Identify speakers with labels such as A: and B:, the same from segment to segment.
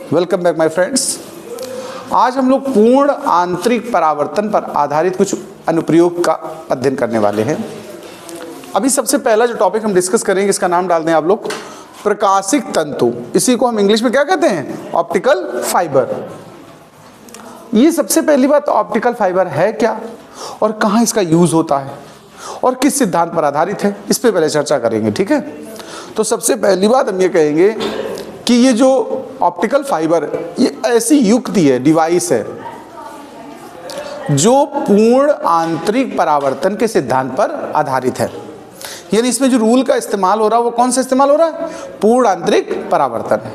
A: Welcome back my friends. आज हम लोग पूर्ण आंतरिक परावर्तन पर आधारित कुछ अनुप्रयोग का अध्ययन करने वाले हैं। अभी सबसे पहला जो टॉपिक हम डिस्कस करेंगे, इसका नाम डाल दें आप लोग प्रकाशिक तंतु। इसी को हम इंग्लिश में क्या कहते हैं? Optical fibre. ये सबसे पहली बात, ऑप्टिकल फाइबर है क्या और कहाँ इसका यूज होता है और किस सिद्धांत पर आधारित है, इस पे पहले चर्चा करेंगे। ठीक है, तो सबसे पहली बात हम ये कहेंगे कि ये जो ऑप्टिकल फाइबर, ये ऐसी युक्ति है, डिवाइस है जो पूर्ण आंतरिक परावर्तन के सिद्धांत पर आधारित है। यानी इसमें जो रूल का इस्तेमाल हो रहा है वो कौन सा इस्तेमाल हो रहा है? पूर्ण आंतरिक परावर्तन।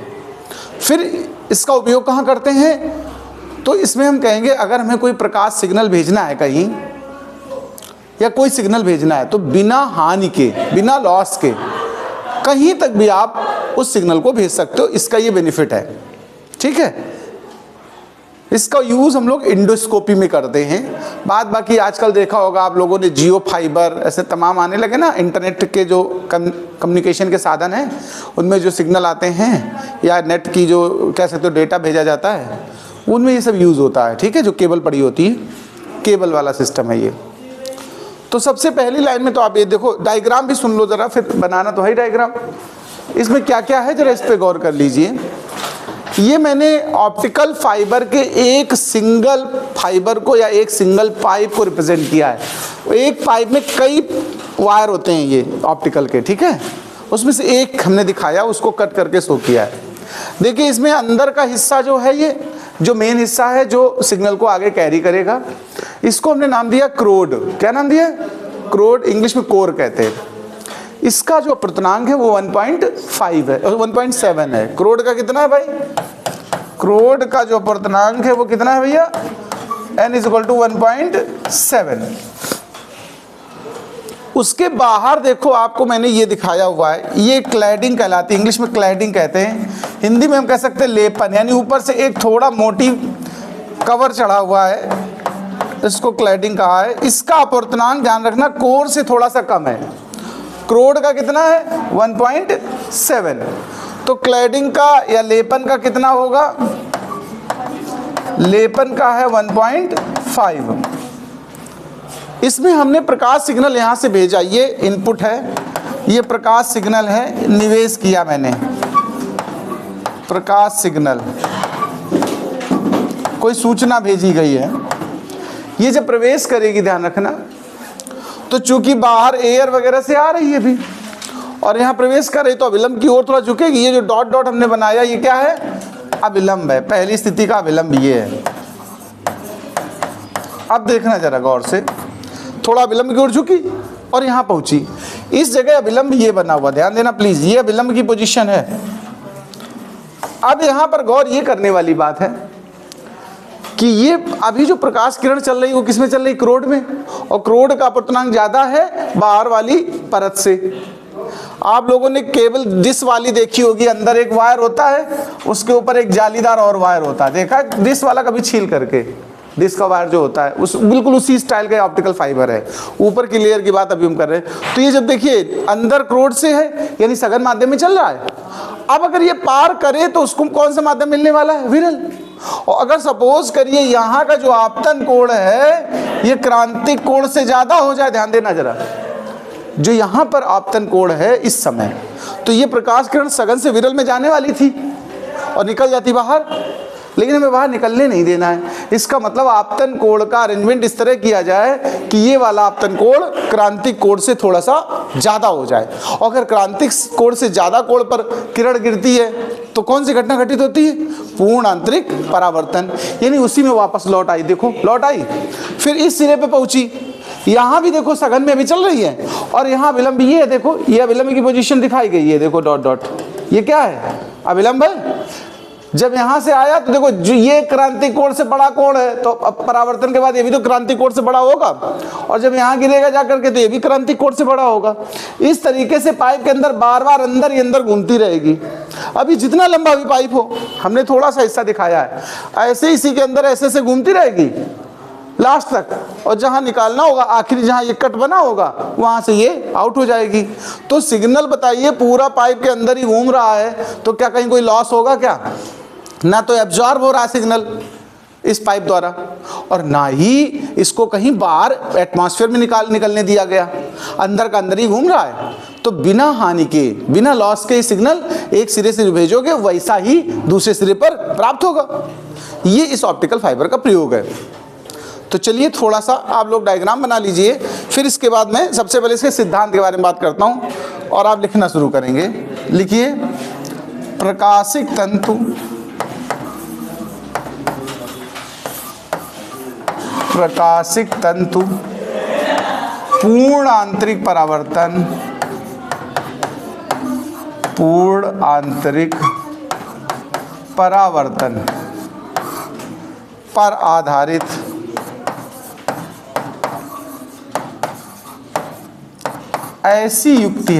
A: फिर इसका उपयोग कहाँ करते हैं? तो इसमें हम कहेंगे अगर हमें कोई प्रकाश सिग्नल भेजना है कहीं, या कोई सिग्नल भेजना है, तो बिना हानि के, बिना लॉस के कहीं तक भी आप उस सिग्नल को भेज सकते हो। इसका ये बेनिफिट है। ठीक है, इसका यूज़ हम लोग इंडोस्कोपी में करते हैं। बाद बाकी आजकल देखा होगा आप लोगों ने, जियो फाइबर ऐसे तमाम आने लगे ना, इंटरनेट के जो कम्युनिकेशन के साधन हैं उनमें जो सिग्नल आते हैं, या नेट की जो कह सकते हो डेटा भेजा जाता है, उनमें ये सब यूज़ होता है। ठीक है, जो केबल पड़ी होती है, केबल वाला सिस्टम है ये। तो सबसे पहली लाइन में तो आप ये देखो, डायग्राम भी सुन लो ज़रा, फिर बनाना तो है ही डायग्राम। इसमें क्या क्या है ज़रा इस पे गौर कर लीजिए। ये मैंने ऑप्टिकल फाइबर के एक सिंगल फाइबर को या एक सिंगल पाइप को रिप्रेजेंट किया है। एक पाइप में कई वायर होते हैं ये ऑप्टिकल के, ठीक है, उसमें से एक हमने दिखाया, उसको कट करके शो किया है। देखिए इसमें अंदर का हिस्सा जो है, ये जो मेन हिस्सा है जो सिग्नल को आगे कैरी करेगा, इसको हमने नाम दिया क्रोड। क्या नाम दिया? क्रोड, इंग्लिश में कोर कहते हैं। इसका जो अपवर्तनांक है वो 1.5 है, 1.7 है। क्रोड का कितना है भाई? क्रोड का जो अपवर्तनांक है वो कितना है भैया? n = 1.7। उसके बाहर देखो, आपको मैंने ये दिखाया हुआ है, ये क्लैडिंग कहलाती है। इंग्लिश में क्लैडिंग कहते हैं, हिंदी में हम कह सकते हैं लेपन। यानी ऊपर से एक थोड़ा मोटी कवर चढ़ा हुआ है, इसको क्लैडिंग कहा है। इसका अपवर्तनांक ध्यान रखना कोर से थोड़ा सा कम है। क्रोड का कितना है? 1.7। तो क्लैडिंग का या लेपन का कितना होगा? लेपन का है 1.5। इसमें हमने प्रकाश सिग्नल यहाँ से भेजा, ये इनपुट है, ये प्रकाश सिग्नल है, निवेश किया मैंने प्रकाश सिग्नल, कोई सूचना भेजी गई है। ये जब प्रवेश करेगी, ध्यान रखना, तो चूंकि बाहर एयर वगैरह से आ रही है भी और यहाँ प्रवेश कर रही, तो अविलंब की ओर थोड़ा झुकेगी। ये जो डॉट डॉट हमने बनाया, ये क्या है? अविलंब है। पहली स्थिति का अविलंब ये है। अब देखना जरा गौर से, थोड़ा अविलंब की ओर झुकी और यहाँ पहुंची। इस जगह अविलंब ये बना हुआ, ध्यान देना प्लीज, ये अविलंब की पोजीशन है। अब यहाँ पर गौर ये करने वाली बात है कि ये अभी जो प्रकाश किरण चल रही है वो किसमें चल रही? क्रोड में। और क्रोड का अपवर्तनांक ज्यादा है बाहर वाली परत से। आप लोगों ने केबल डिश वाली देखी होगी, अंदर एक वायर होता है, उसके ऊपर एक जालीदार और वायर होता है, देखा है डिश वाला कभी छील करके? डिश का वायर जो होता है उस बिल्कुल उसी स्टाइल का ऑप्टिकल फाइबर है। ऊपर की लेयर की बात अभी हम कर रहे हैं। तो ये जब देखिए अंदर क्रोड से है, यानी सघन माध्यम में चल रहा है। अब अगर ये पार करे तो उसको कौन सा माध्यम मिलने वाला है? विरल। और अगर सपोज करिए यहाँ का जो आपतन कोण है ये क्रांतिक कोण से ज्यादा हो जाए, ध्यान देना जरा, जो यहाँ पर आपतन कोण है इस समय, तो ये प्रकाश किरण सघन से विरल में जाने वाली थी और निकल जाती बाहर, लेकिन हमें बाहर निकलने नहीं देना है। इसका मतलब आपतन कोण का अरेंजमेंट इस तरह किया जाए कि ये वाला आपतन कोण क्रांतिक कोण से थोड़ा सा ज्यादा हो जाए। और अगर क्रांतिक कोण से ज्यादा कोण पर किरण गिरती है तो कौन सी घटना घटित होती है? पूर्ण आंतरिक परावर्तन। यानी उसी में वापस लौट आई। देखो लौट आई, फिर इस सिरे पे पहुंची, यहाँ भी देखो सघन में अभी चल रही है, और यहाँ विलंब ये है, देखो ये अविलंब की पोजीशन दिखाई गई है, देखो डॉट डॉट, ये क्या है? अविलंब है। जब यहाँ से आया तो देखो जो ये क्रांतिक कोण से बड़ा कोण है, तो अब परावर्तन के बाद ये भी तो क्रांतिक कोण से बड़ा होगा, और जब यहाँ गिरेगा जाकर के तो ये भी क्रांतिक कोण से बड़ा होगा। इस तरीके से पाइप के अंदर बार बार अंदर ही अंदर घूमती रहेगी। अभी जितना लंबा भी पाइप हो, हमने थोड़ा सा हिस्सा दिखाया है, ऐसे इसी के अंदर ऐसे से घूमती रहेगी लास्ट तक, और जहां निकालना होगा आखिरी जहां ये कट बना होगा वहां से ये आउट हो जाएगी। तो सिग्नल बताइए पूरा पाइप के अंदर ही घूम रहा है, तो क्या कहीं कोई लॉस होगा क्या? ना तो एब्जॉर्ब हो रहा सिग्नल इस पाइप द्वारा, और ना ही इसको कहीं बाहर एटमॉस्फेयर में निकलने दिया गया, अंदर का अंदर ही घूम रहा है। तो बिना हानि के, बिना लॉस के सिग्नल एक सिरे से जो भेजोगे वैसा ही दूसरे सिरे पर प्राप्त होगा। ये इस ऑप्टिकल फाइबर का प्रयोग है। तो चलिए थोड़ा सा आप लोग डायग्राम बना लीजिए, फिर इसके बाद मैं सबसे पहले इसके सिद्धांत के बारे में बात करता हूँ और आप लिखना शुरू करेंगे। लिखिए, प्रकाशिक तंतु पूर्ण आंतरिक परावर्तन पर आधारित ऐसी युक्ति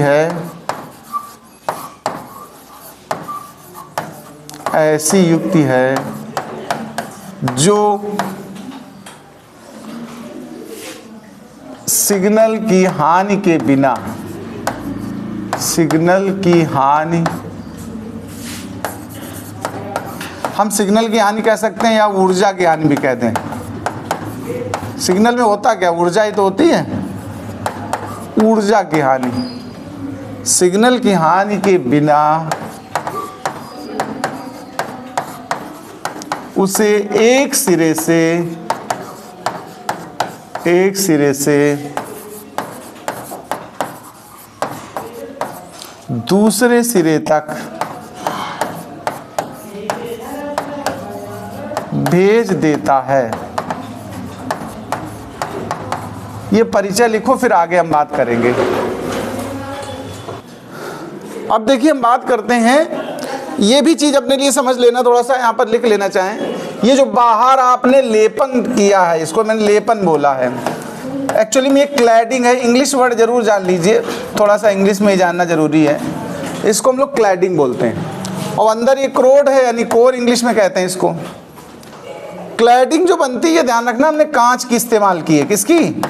A: है जो सिग्नल की हानि के बिना, हम सिग्नल की हानि कह सकते हैं या ऊर्जा की हानि भी कहते हैं। सिग्नल में होता क्या, ऊर्जा ही तो होती है। ऊर्जा की हानि, सिग्नल की हानि के बिना उसे एक सिरे से दूसरे सिरे तक भेज देता है। ये परिचय लिखो, फिर आगे हम बात करेंगे। अब देखिए हम बात करते हैं, ये भी चीज अपने लिए समझ लेना, थोड़ा सा यहाँ पर लिख लेना चाहें। ये जो बाहर आपने लेपन किया है, इसको मैंने लेपन बोला है, एक्चुअली में ये क्लैडिंग है। इंग्लिश वर्ड जरूर जान लीजिए, थोड़ा सा इंग्लिश में जानना जरूरी है। इसको हम लोग क्लैडिंग बोलते हैं। और अंदर ये क्रोड है, यानी कोर इंग्लिश में कहते हैं इसको। क्लैडिंग जो बनती है, ध्यान रखना, हमने कांच की इस्तेमाल की है। किसकी?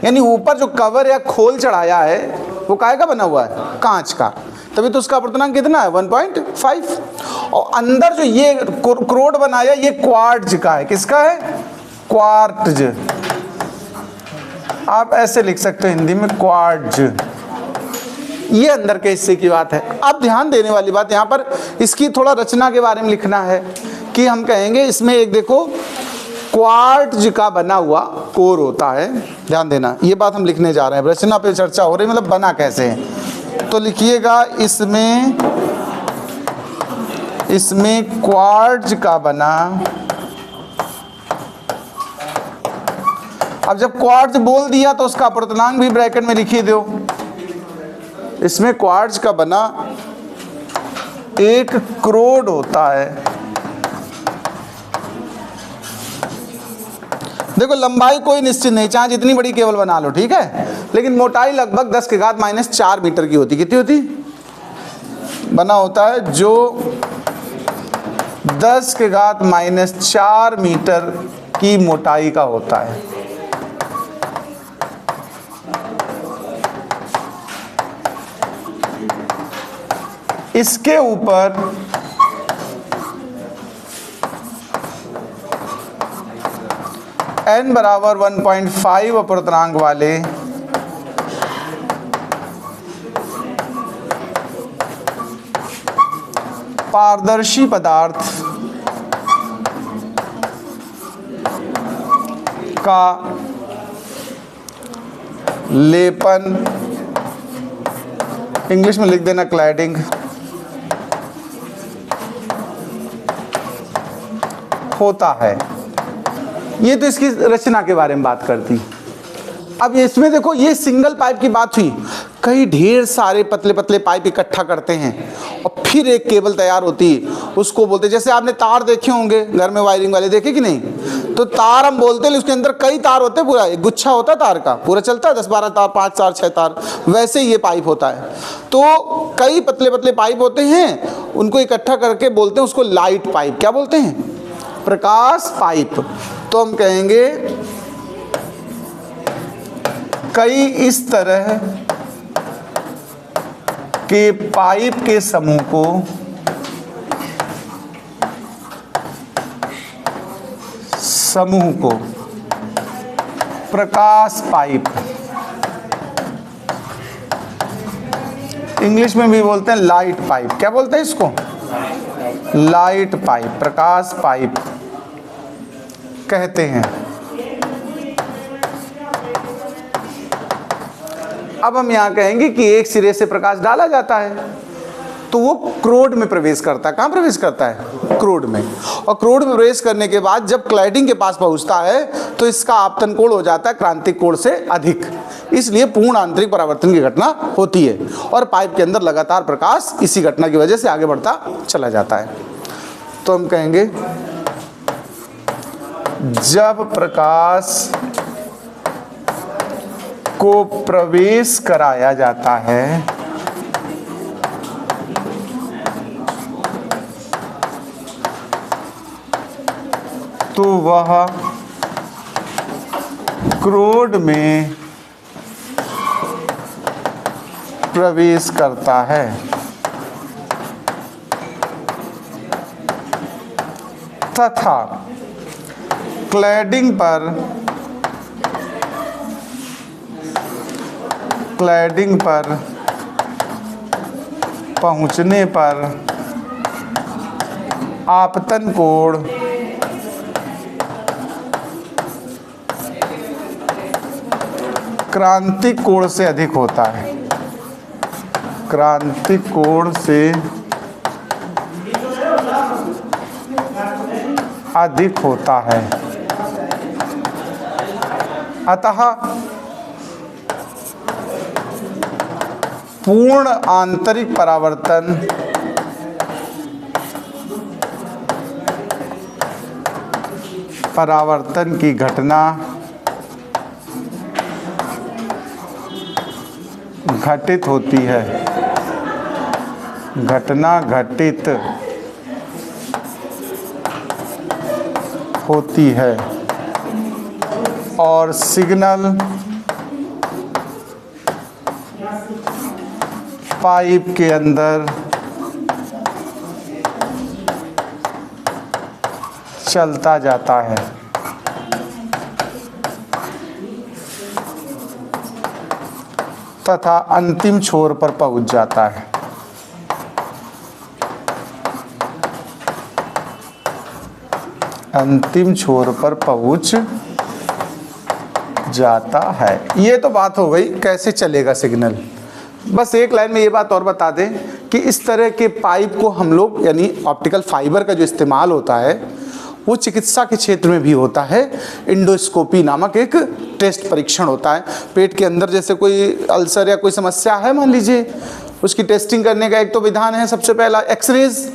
A: यानी ऊपर जो कवर या खोल चढ़ाया है वो काहे का बना हुआ है? कांच का। तभी तो उसका अपवर्तनांक कितना है? 1.5। और अंदर जो ये क्रोड बनाया, ये क्वार्ट्ज का है। किसका है? क्वार्ट्ज। आप ऐसे लिख सकते हो हिंदी में, क्वार्ट्ज। ये अंदर के हिस्से की बात है। अब ध्यान देने वाली बात यहाँ पर इसकी थोड़ा रचना के बारे में लिखना है कि हम कहेंगे इसमें एक देखो क्वार्ट्ज का बना हुआ कोर होता है। ध्यान देना, ये बात हम लिखने जा रहे हैं, रचना पे चर्चा हो रही है, मतलब बना कैसे है। तो लिखिएगा, इसमें क्वार्ट्ज का बना। अब जब क्वार्ट्ज बोल दिया तो उसका अपवर्तनांक भी ब्रैकेट में लिखिए दो। इसमें क्वार्ट्ज का बना एक क्रोड होता है। देखो लंबाई कोई निश्चित नहीं, चाहे जितनी बड़ी केबल बना लो, ठीक है, लेकिन मोटाई लगभग 10⁻⁻⁴ मीटर की होती। कितनी होती? बना होता है जो 10⁻⁴ मीटर की मोटाई का होता है। इसके ऊपर n बराबर 1.5 अपवर्तनांक वाले पारदर्शी पदार्थ का लेपन, इंग्लिश में लिख देना क्लैडिंग, होता है। ये तो इसकी रचना के बारे में बात करती। अब इसमें देखो, ये सिंगल पाइप की बात हुई, कई ढेर सारे पतले पतले पाइप इकट्ठा करते हैं और फिर एक केबल तैयार होती है, उसको बोलते हैं, जैसे आपने तार देखे होंगे घर में, वायरिंग वाले देखे कि नहीं, तो तार हम बोलते हैं, उसके अंदर कई तार होते हैं, पूरा एक गुच्छा होता है तार का, पूरा चलता है 10-12 तार, 5 तार 6 तार, वैसे ये पाइप होता है। तो कई पतले पतले पाइप होते हैं, उनको इकट्ठा करके बोलते हैं उसको लाइट पाइप। क्या बोलते हैं? प्रकाश पाइप। तो हम कहेंगे कई इस तरह के पाइप के समूह को समूह को प्रकाश पाइप, इंग्लिश में भी बोलते हैं लाइट पाइप। क्या बोलते हैं इसको? लाइट पाइप, प्रकाश पाइप कहते हैं। अब हम यहां कहेंगे कि एक सिरे से प्रकाश डाला जाता है तो वो क्रोड में प्रवेश करता है। कहां प्रवेश करता है? क्रोड में। और क्रोड में प्रवेश करने के बाद जब क्लैडिंग के पास पहुंचता है तो इसका आपतन कोण हो जाता है क्रांतिक कोण से अधिक, इसलिए पूर्ण आंतरिक परावर्तन की घटना होती है और पाइप के अंदर लगातार प्रकाश इसी घटना की वजह से आगे बढ़ता चला जाता है। तो हम कहेंगे जब प्रकाश को प्रवेश कराया जाता है तो वह क्रोड में प्रवेश करता है तथा क्लैडिंग पर पहुंचने पर आपतन कोण क्रांतिक कोण से अधिक होता है। क्रांतिक कोण से अधिक होता है। अतः पूर्ण आंतरिक परावर्तन की घटना घटित होती है। घटना घटित होती है और सिग्नल पाइप के अंदर चलता जाता है। तथा अंतिम छोर पर पहुंच जाता है। अंतिम छोर पर पहुंच जाता है। ये तो बात हो गई कैसे चलेगा सिग्नल। बस एक लाइन में ये बात और बता दें कि इस तरह के पाइप को हम लोग यानी ऑप्टिकल फाइबर का जो इस्तेमाल होता है वो चिकित्सा के क्षेत्र में भी होता है। इंडोस्कोपी नामक एक टेस्ट परीक्षण होता है। पेट के अंदर जैसे कोई अल्सर या कोई समस्या है मान लीजिए, उसकी टेस्टिंग करने का एक तो विधान है सबसे पहला एक्सरेज।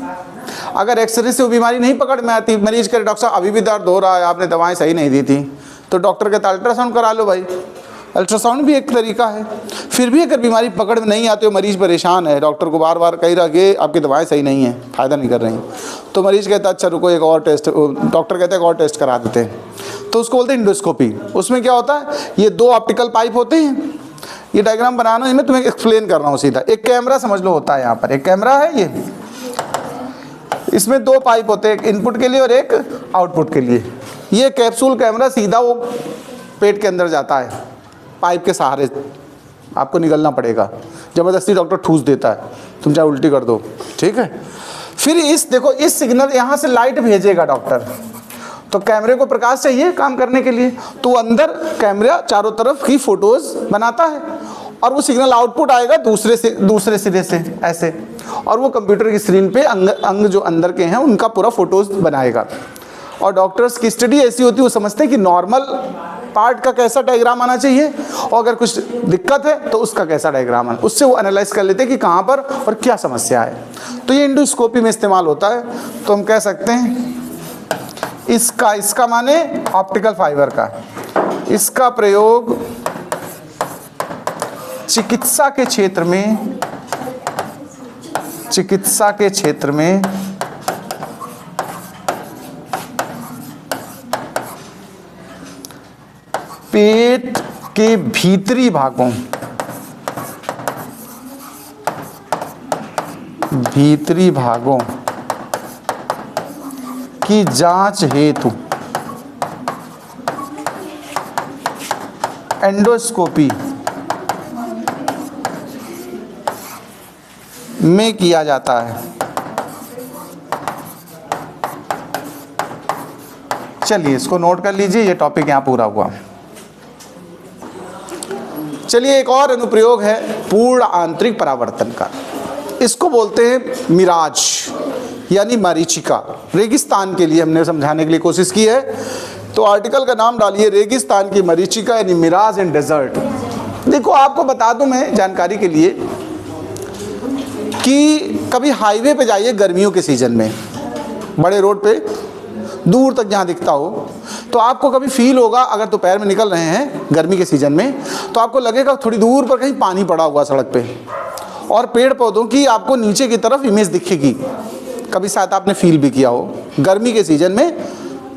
A: अगर एक्सरे से वो बीमारी नहीं पकड़ में आती, मरीज करे डॉक्टर साहब अभी भी दर्द हो रहा है, आपने दवाएं सही नहीं दी थी, तो डॉक्टर कहता है अल्ट्रासाउंड करा लो भाई। अल्ट्रासाउंड भी एक तरीका है। फिर भी अगर बीमारी पकड़ में नहीं आती हो, मरीज परेशान है, डॉक्टर को बार बार कह रहा कि आपकी दवाएं सही नहीं है, फ़ायदा नहीं कर रही, तो मरीज कहता है अच्छा रुको एक और टेस्ट, डॉक्टर कहते हैं एक और टेस्ट करा देते हैं, तो उसको बोलते हैं इंडोस्कोपी। उसमें क्या होता है, ये दो ऑप्टिकल पाइप होते हैं। ये डायग्राम बनाना है, मैं तुम्हें एक्सप्लेन कर रहा हूँ सीधा। एक कैमरा समझ लो होता है, यहाँ पर एक कैमरा है, ये इसमें दो पाइप होते हैं, एक इनपुट के लिए और एक आउटपुट के लिए। ये कैप्सूल कैमरा सीधा वो पेट के अंदर जाता है, पाइप के सहारे आपको निकलना पड़ेगा। ज़बरदस्ती डॉक्टर ठूस देता है, तुम चाहे उल्टी कर दो, ठीक है। फिर इस देखो इस सिग्नल यहाँ से लाइट भेजेगा डॉक्टर, तो कैमरे को प्रकाश चाहिए काम करने के लिए, तो अंदर कैमरा चारों तरफ की फोटोज बनाता है और वो सिग्नल आउटपुट आएगा दूसरे सिरे से ऐसे, और वो कंप्यूटर की स्क्रीन पे अंग जो अंदर के हैं उनका पूरा फोटोज बनाएगा। और डॉक्टर्स की स्टडी ऐसी होती है, वो समझते हैं कि नॉर्मल पार्ट का कैसा डायग्राम आना चाहिए और अगर कुछ दिक्कत है तो उसका कैसा डायग्राम आना, उससे वो एनालाइज कर लेते हैं कि कहाँ पर और क्या समस्या है। तो ये इंडोस्कोपी में इस्तेमाल होता है। तो हम कह सकते हैं इसका माने ऑप्टिकल फाइबर का, इसका प्रयोग चिकित्सा के क्षेत्र में पेट के भीतरी भागों की जांच हेतु एंडोस्कोपी में किया जाता है। चलिए इसको नोट कर लीजिए, ये टॉपिक यहाँ पूरा हुआ। चलिए एक और अनुप्रयोग है पूर्ण आंतरिक परावर्तन का, इसको बोलते हैं मिराज यानी मरीचिका। रेगिस्तान के लिए हमने समझाने के लिए कोशिश की है, तो आर्टिकल का नाम डालिए रेगिस्तान की मरीचिका यानी मिराज इन डेजर्ट। देखो आपको बता दूं मैं जानकारी के लिए कि कभी हाईवे पे जाइए गर्मियों के सीजन में, बड़े रोड पे दूर तक जहाँ दिखता हो, तो आपको कभी फील होगा, अगर दोपहर में निकल रहे हैं गर्मी के सीजन में, तो आपको लगेगा थोड़ी दूर पर कहीं पानी पड़ा हुआ सड़क पे, और पेड़ पौधों की आपको नीचे की तरफ इमेज दिखेगी। कभी शायद आपने फील भी किया हो, गर्मी के सीजन में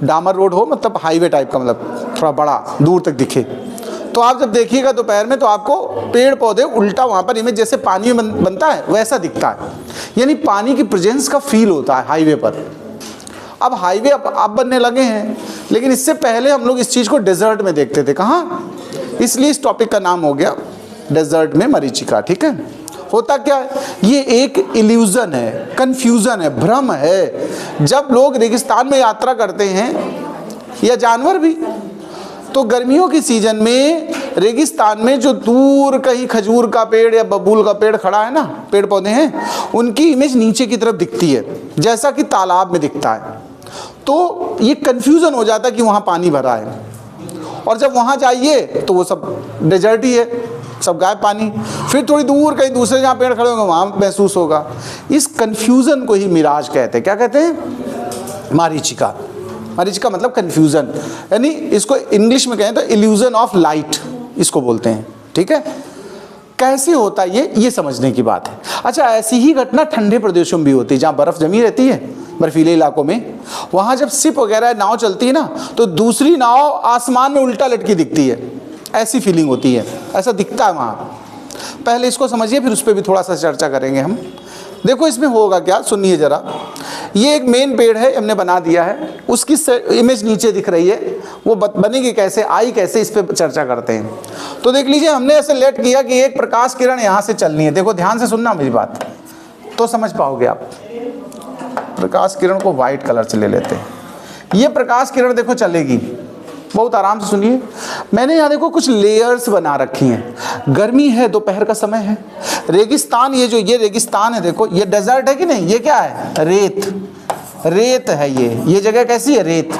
A: डामर रोड हो, मतलब हाईवे टाइप का, मतलब थोड़ा बड़ा दूर तक दिखे, तो आप जब देखिएगा दोपहर में तो आपको पेड़ पौधे उल्टा वहाँ पर इमेज जैसे पानी में बनता है वैसा दिखता है, यानी पानी की प्रेजेंस का फील होता है हाईवे पर। अब हाईवे अब बनने लगे हैं, लेकिन इससे पहले हम लोग इस चीज़ को डेजर्ट में देखते थे। कहाँ? इसलिए इस टॉपिक का नाम हो गया डेजर्ट में मरीचिका। ठीक है, होता क्या है, ये एक इल्यूजन है, कंफ्यूजन है, भ्रम है। जब लोग रेगिस्तान में यात्रा करते हैं या जानवर भी, तो गर्मियों की सीजन में रेगिस्तान में जो दूर कहीं खजूर का पेड़ या बबूल का पेड़ खड़ा है ना, पेड़ पौधे हैं, उनकी इमेज नीचे की तरफ दिखती है, जैसा कि तालाब में दिखता है। तो ये कंफ्यूजन हो जाता है कि वहाँ पानी भरा है, और जब वहाँ जाइए तो वो सब डेजर्ट ही है, सब गायब पानी। फिर थोड़ी दूर कहीं दूसरे जहाँ पेड़ खड़े होंगे वहाँ महसूस होगा। इस कंफ्यूजन को ही मिराज कहते हैं। क्या कहते हैं? मरीचिका। मरीचिका मतलब कंफ्यूजन, यानी इसको इंग्लिश में कहें तो इल्यूजन ऑफ लाइट इसको बोलते हैं। ठीक है, कैसे होता है ये समझने की बात है। अच्छा, ऐसी ही घटना ठंडे प्रदेशों में भी होती है, जहाँ बर्फ़ जमी रहती है, बर्फीले इलाकों में। वहाँ जब शिप वगैरह नाव चलती है ना, तो दूसरी नाव आसमान में उल्टा लटकी दिखती है, ऐसी फीलिंग होती है, ऐसा दिखता है वहाँ। पहले इसको समझिए, फिर उस पर भी थोड़ा सा चर्चा करेंगे हम। देखो इसमें होगा क्या, सुनिए ज़रा। ये एक मेन पेड़ है, हमने बना दिया है, उसकी इमेज नीचे दिख रही है, वो बनेगी कैसे, आई कैसे, इस पर चर्चा करते हैं। तो देख लीजिए, हमने ऐसे लेट किया कि एक प्रकाश किरण यहाँ से चलनी है। देखो ध्यान से सुनना मेरी बात, तो समझ पाओगे आप। प्रकाश किरण को वाइट कलर से ले लेते हैं। ये प्रकाश किरण देखो चलेगी, बहुत आराम से सुनिए। मैंने यहाँ देखो कुछ लेयर्स बना रखी हैं। गर्मी है, दोपहर का समय है, रेगिस्तान, ये जो ये रेगिस्तान है, देखो ये डेजर्ट है कि नहीं, ये क्या है, रेत। रेत है ये जगह कैसी है, रेत।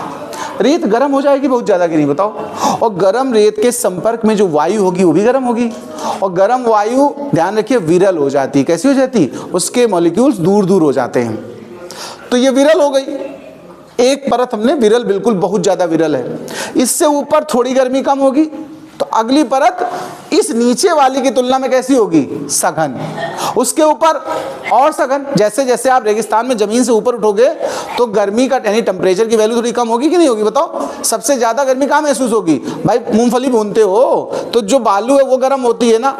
A: रेत गर्म हो जाएगी बहुत ज़्यादा कि नहीं बताओ। और गर्म रेत के संपर्क में जो वायु होगी वो भी गर्म होगी, और गर्म वायु ध्यान रखिए विरल हो जाती है। कैसी हो जाती? उसके मॉलिक्यूल्स दूर दूर हो जाते हैं। तो ये विरल हो गई, एक परत हमने विरल, बिल्कुल बहुत ज़्यादा विरल है। इससे ऊपर थोड़ी गर्मी कम होगी, तो अगली परत इस नीचे वाली की तुलना में कैसी होगी, सघन। उसके ऊपर और सघन। जैसे जैसे आप रेगिस्तान में ज़मीन से ऊपर उठोगे तो गर्मी का यानी टेम्परेचर की वैल्यू थोड़ी कम होगी कि नहीं होगी बताओ। सबसे ज़्यादा गर्मी कहाँ महसूस होगी भाई? मूंगफली भूनते हो तो जो बालू है वो गर्म होती है ना,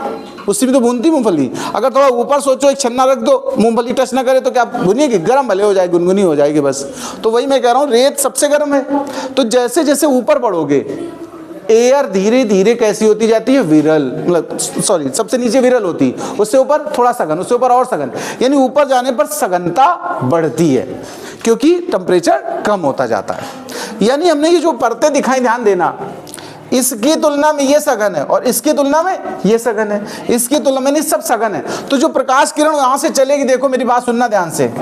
A: उसी में तो भूनती मूंगफली। अगर थोड़ा ऊपर सोचो, एक छन्ना रख दो, मूंगफली टच ना करे तो क्या भुनिएगी? गर्म भले हो जाएगी, गुनगुनी हो जाएगी बस। तो वही मैं कह रहा हूँ, रेत सबसे गर्म है। तो जैसे जैसे ऊपर बढ़ोगे, एयर धीरे धीरे कैसी होती जाती है, विरल, मतलब सॉरी, सबसे नीचे विरल होती, उससे ऊपर थोड़ा सघन, उससे ऊपर और सघन, यानी ऊपर जाने पर सघनता बढ़ती है क्योंकि टेम्परेचर कम होता जाता है। यानी हमने ये जो परतें दिखाई, ध्यान देना, इसकी तुलना में ये सघन है और इसकी तुलना में ये सघन है, इसकी तुलना में नहीं, सब सघन है। तो जो प्रकाश किरण यहाँ से चलेगी, देखो मेरी बात सुनना ध्यान से,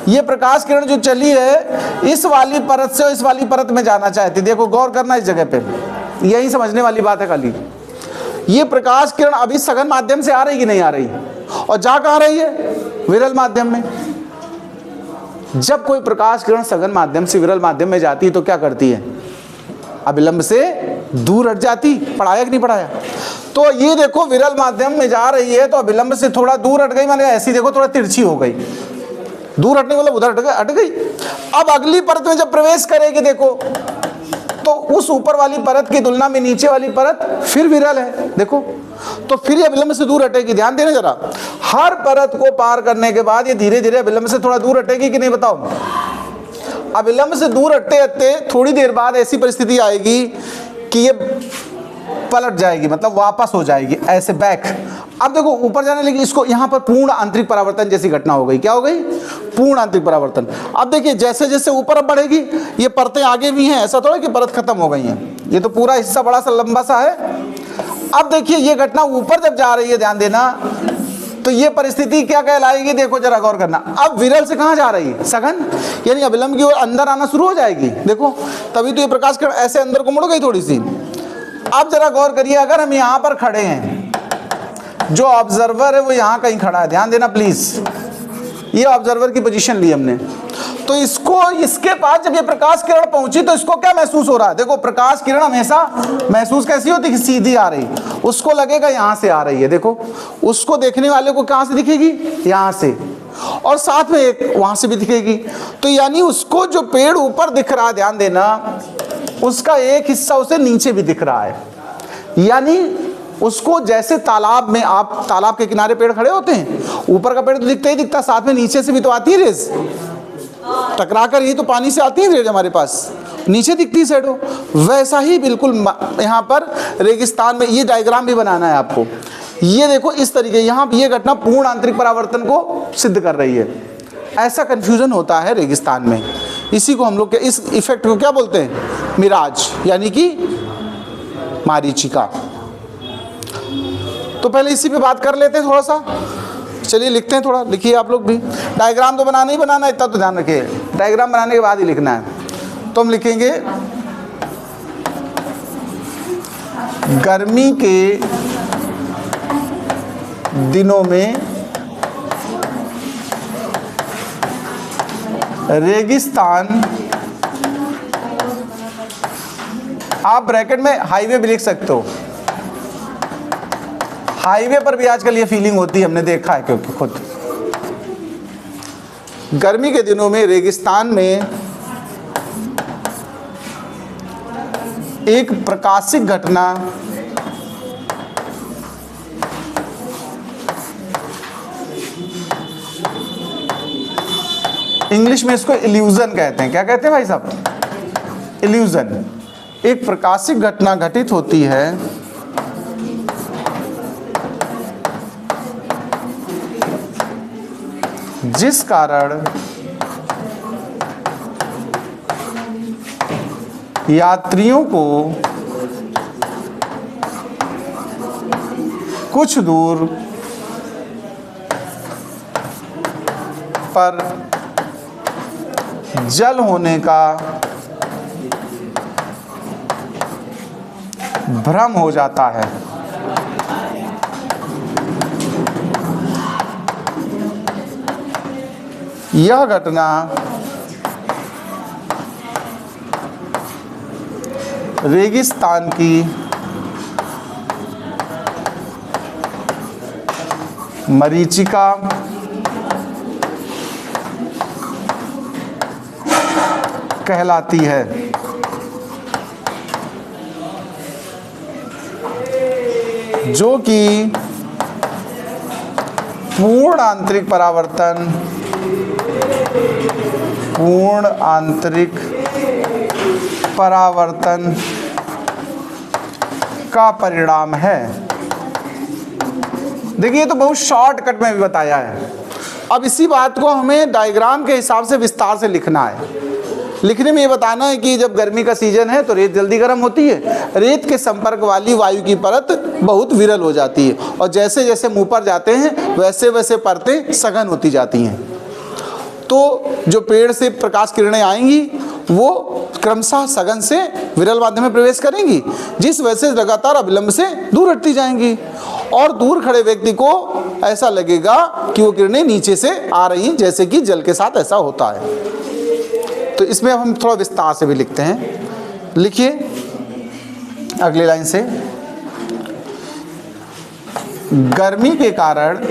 A: ये प्रकाश किरण जो चली है इस वाली परत से इस वाली परत में जाना चाहती। देखो गौर करना इस जगह पे, यही समझने वाली बात है खाली। ये प्रकाश किरण अभी सघन माध्यम से आ रही कि नहीं आ रही, और जा कहाँ रही है, विरल माध्यम में। जब कोई प्रकाश किरण सघन माध्यम से विरल माध्यम में जाती है तो क्या करती है, अविलंब से दूर हट जाती। पढ़ाया कि नहीं पढ़ाया? तो ये देखो विरल माध्यम में जा रही है तो अविलंब से थोड़ा दूर हट गई, माने ऐसी देखो थोड़ा तिरछी हो गई, दूर हटने वाला उधर हट गई। अब अगली परत में जब प्रवेश करेगी देखो, तो उस ऊपर वाली परत की तुलना में नीचे वाली परत फिर विरल है, देखो, तो फिर ये विलंब से दूर हटेगी। ध्यान देना जरा, हर परत को पार करने के बाद ये धीरे धीरे विलंब से थोड़ा दूर हटेगी कि नहीं बताओ। अविलंब से दूर हटते हटते थोड़ी देर बाद ऐसी परिस्थिति आएगी कि ये पलट जाएगी, मतलब वापस हो जाएगी ऐसे बैक। अब देखो ऊपर जाने लगी, इसको यहाँ पर पूर्ण आंतरिक परावर्तन जैसी घटना हो गई। क्या हो गई? पूर्ण आंतरिक परावर्तन। अब देखिए जैसे जैसे ऊपर अब बढ़ेगी, ये परतें आगे भी हैं, ऐसा थोड़ा कि परत खत्म हो गई हैं, ये तो पूरा हिस्सा बड़ा सा लंबा सा है। अब देखिए ये घटना ऊपर जब जा रही है, ध्यान देना, तो ये परिस्थिति क्या कहलाएगी? देखो जरा गौर करना। अब विरल से कहाँ जा रही है? सघन, यानी अभिलंब की ओर अंदर आना शुरू हो जाएगी। देखो तभी तो ये प्रकाश किरण ऐसे अंदर को मुड़ गई थोड़ी सी। अब जरा गौर करिए, अगर हम यहाँ पर खड़े हैं, जो ऑब्जर्वर है वो यहाँ कहीं खड़ा है, ध्यान देना प्लीज, ये ऑब्जर्वर की पोजीशन ली हमने, तो इसको, इसके पास जब ये प्रकाश किरण पहुंची तो इसको क्या महसूस हो रहा है? देखो प्रकाश किरण हमेशा महसूस कैसी होती है? सीधी आ रही, उसको लगेगा यहाँ से आ रही है। देखो उसको देखने वाले को कहाँ से दिखेगी? यहाँ से, और साथ में एक वहां से भी दिखेगी। तो यानी उसको जो पेड़ ऊपर दिख रहा है, ध्यान देना, उसका एक हिस्सा उसे नीचे भी दिख रहा है। यानी उसको जैसे तालाब में, आप तालाब के किनारे पेड़ खड़े होते हैं, ऊपर का पेड़ तो दिखता ही दिखता, साथ में नीचे से भी तो आती है रेज, टकरा कर, ये तो पानी से आती है रेज हमारे पास, नीचे दिखती है शैडो। वैसा ही बिल्कुल यहाँ पर रेगिस्तान में, ये डायग्राम भी बनाना है आपको। ये देखो इस तरीके, यहाँ ये घटना पूर्ण आंतरिक परावर्तन को सिद्ध कर रही है। ऐसा कंफ्यूजन होता है रेगिस्तान में, इसी को हम लोग के, इस इफेक्ट को क्या बोलते हैं? मिराज, यानी कि मारीचिका। तो पहले इसी पे बात कर लेते हैं थोड़ा सा। चलिए लिखते हैं थोड़ा, लिखिए आप लोग भी। डायग्राम तो बनाना ही बनाना है, इतना तो ध्यान रखिए, डायग्राम बनाने के बाद ही लिखना है। तो हम लिखेंगे गर्मी के दिनों में रेगिस्तान, आप ब्रैकेट में हाईवे भी लिख सकते हो, हाईवे पर भी आजकल ये फीलिंग होती है, हमने देखा है क्योंकि खुद। गर्मी के दिनों में रेगिस्तान में एक प्रकाशिक घटना इंग्लिश में इसको इल्यूजन कहते हैं। क्या कहते हैं भाई साहब? इल्यूजन। एक प्रकाशिक घटना घटित होती है जिस कारण यात्रियों को कुछ दूर पर जल होने का भ्रम हो जाता है। यह घटना रेगिस्तान की मरीचिका कहलाती है। जो कि पूर्ण आंतरिक परावर्तन, पूर्ण आंतरिक परावर्तन का परिणाम है। देखिए ये तो बहुत शॉर्टकट में भी बताया है। अब इसी बात को हमें डायग्राम के हिसाब से विस्तार से लिखना है। लिखने में ये बताना है कि जब गर्मी का सीजन है तो रेत जल्दी गर्म होती है, रेत के संपर्क वाली वायु की परत बहुत विरल हो जाती है, और जैसे जैसे मुंह पर जाते हैं वैसे वैसे परतें सघन होती जाती हैं। तो जो पेड़ से प्रकाश किरणें आएंगी वो क्रमशः सघन से विरल माध्यम में प्रवेश करेंगी, जिस वजह से लगातार अविलंब से दूर हटती जाएंगी, और दूर खड़े व्यक्ति को ऐसा लगेगा कि वो किरणें नीचे से आ रही हैं, जैसे कि जल के साथ ऐसा होता है। तो इसमें अब हम थोड़ा विस्तार से भी लिखते हैं। लिखिए अगली लाइन से, गर्मी के कारण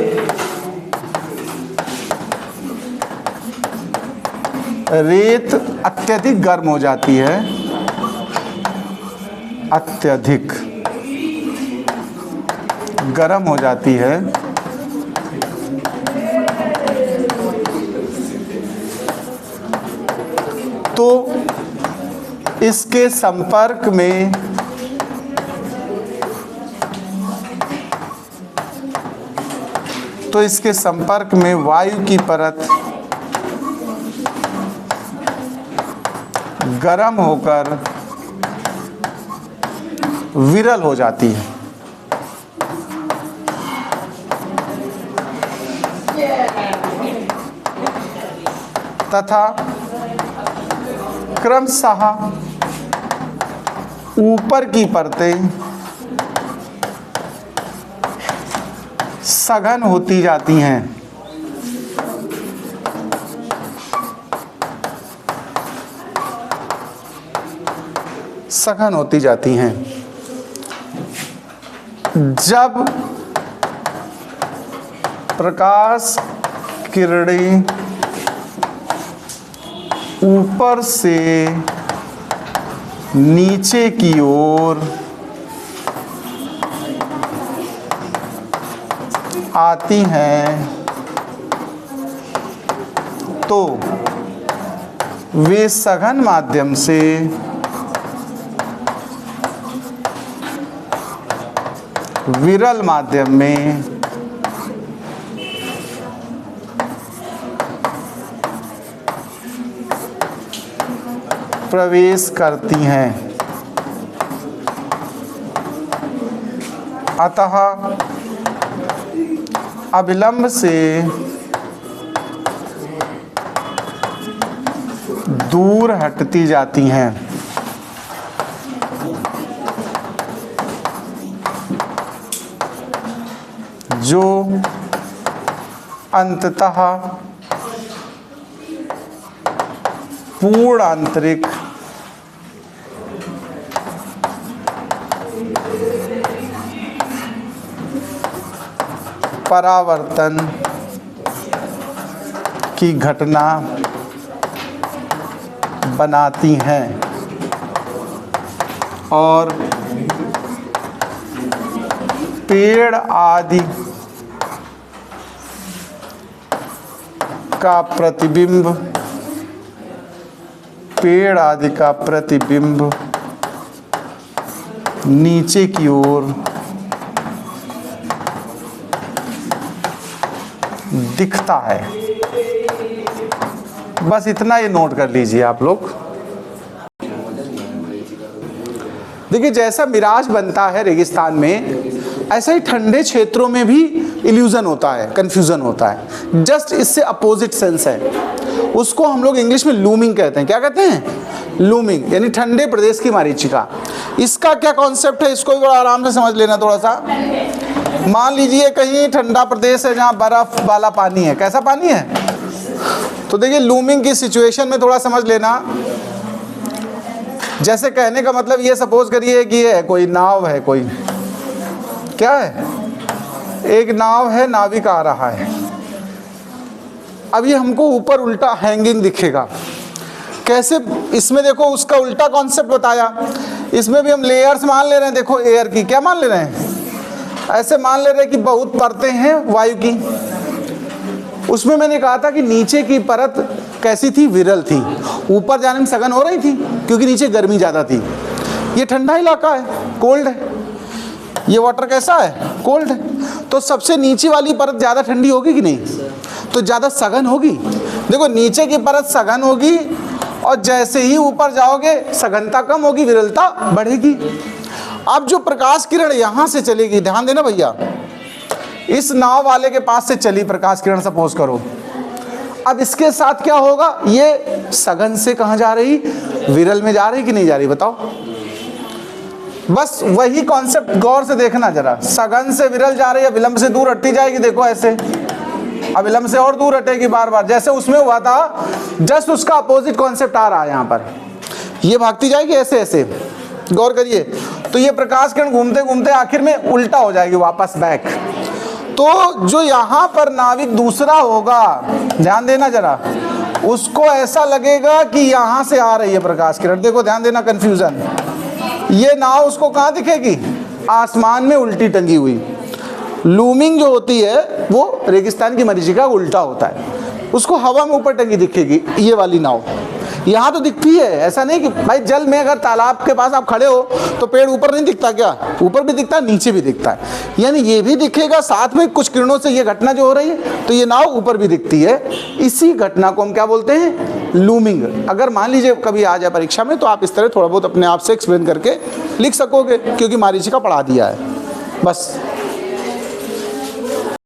A: रेत अत्यधिक गर्म हो जाती है, अत्यधिक गर्म हो जाती है, तो इसके संपर्क में तो इसके संपर्क में वायु की परत गर्म होकर विरल हो जाती है तथा क्रमशः ऊपर की परतें सघन होती जाती हैं। सघन होती जाती हैं। जब प्रकाश किरणें ऊपर से नीचे की ओर आती हैं तो वे सघन माध्यम से विरल माध्यम में प्रवेश करती हैं। अतः अविलंब से दूर हटती जाती हैं। जो अंततः पूर्ण आंतरिक परावर्तन की घटना बनाती हैं और पेड़ आदि का प्रतिबिंब नीचे की ओर दिखता है। बस इतना ये नोट कर लीजिए आप लोग। देखिए, जैसा मिराज बनता है रेगिस्तान में, ऐसा ही ठंडे क्षेत्रों में भी इल्यूजन होता है, कंफ्यूजन होता है। जस्ट इससे अपोजिट सेंस है। उसको हम लोग इंग्लिश में लूमिंग कहते हैं। क्या कहते हैं? लूमिंग, यानी ठंडे प्रदेश की मरीचिका। इसका क्या कॉन्सेप्ट है, इसको भी बड़ा आराम से समझ लेना थोड़ा सा। मान लीजिए कहीं ठंडा प्रदेश है जहाँ बर्फ वाला पानी है। कैसा पानी है? तो देखिए, लूमिंग की सिचुएशन में थोड़ा समझ लेना। जैसे कहने का मतलब ये सपोज करिए कि ये है, कोई नाव है, कोई क्या है, एक नाव है, नाविक आ रहा है। अब ये हमको ऊपर उल्टा हैंगिंग दिखेगा। कैसे? इसमें देखो, उसका उल्टा कॉन्सेप्ट बताया। इसमें भी हम लेयर्स मान ले रहे हैं। देखो, एयर की क्या मान ले रहे हैं? ऐसे मान ले रहे हैं कि बहुत परतें हैं वायु की। उसमें मैंने कहा था कि नीचे की परत कैसी थी? विरल थी। ऊपर जाने में सघन हो रही थी क्योंकि नीचे गर्मी ज़्यादा थी। ये ठंडा इलाका है, कोल्ड है। ये वाटर कैसा है? कोल्ड है। तो सबसे नीचे वाली परत ज़्यादा ठंडी होगी कि नहीं? तो ज़्यादा सघन होगी। देखो, नीचे की परत सघन होगी और जैसे ही ऊपर जाओगे सघनता कम होगी, विरलता बढ़ेगी। अब जो प्रकाश किरण यहाँ से चलेगी, ध्यान देना भैया, इस नाव वाले के पास से चली प्रकाश किरण, सपोज करो। अब इसके साथ क्या होगा? ये सघन से कहाँ जा रही? विरल में जा रही कि नहीं जा रही? बताओ। बस वही कॉन्सेप्ट गौर से देखना जरा। सघन से विरल जा रही है, विलंब से दूर हटती जाएगी। देखो ऐसे, अब विलंब से और दूर हटेगी बार बार, जैसे उसमें हुआ था। जस्ट उसका अपोजिट कॉन्सेप्ट आ रहा है यहाँ पर। ये भागती जाएगी ऐसे ऐसे, गौर करिए। तो ये प्रकाश किरण घूमते घूमते आखिर में उल्टा हो जाएगी, वापस बैक। तो जो यहाँ पर नाविक दूसरा होगा, ध्यान देना जरा, उसको ऐसा लगेगा कि यहाँ से आ रही है प्रकाश किरण। देखो, ध्यान देना, कंफ्यूजन। ये नाव उसको कहाँ दिखेगी? आसमान में उल्टी टंगी हुई। लूमिंग जो होती है वो रेगिस्तान की मरीचिका उल्टा होता है, उसको हवा में ऊपर टंगी दिखेगी ये वाली नाव। यहाँ तो दिखती है, ऐसा नहीं कि भाई जल में अगर तालाब के पास आप खड़े हो तो पेड़ ऊपर नहीं दिखता क्या? ऊपर भी दिखता है, नीचे भी दिखता है, यानी ये भी दिखेगा, साथ में कुछ किरणों से ये घटना जो हो रही है, तो ये नाव ऊपर भी दिखती है। इसी घटना को हम क्या बोलते हैं? लूमिंग। अगर मान लीजिए कभी आ जाए परीक्षा में तो आप इस तरह थोड़ा बहुत अपने आप से एक्सप्लेन करके लिख सकोगे, क्योंकि मारीचिका पढ़ा दिया है बस।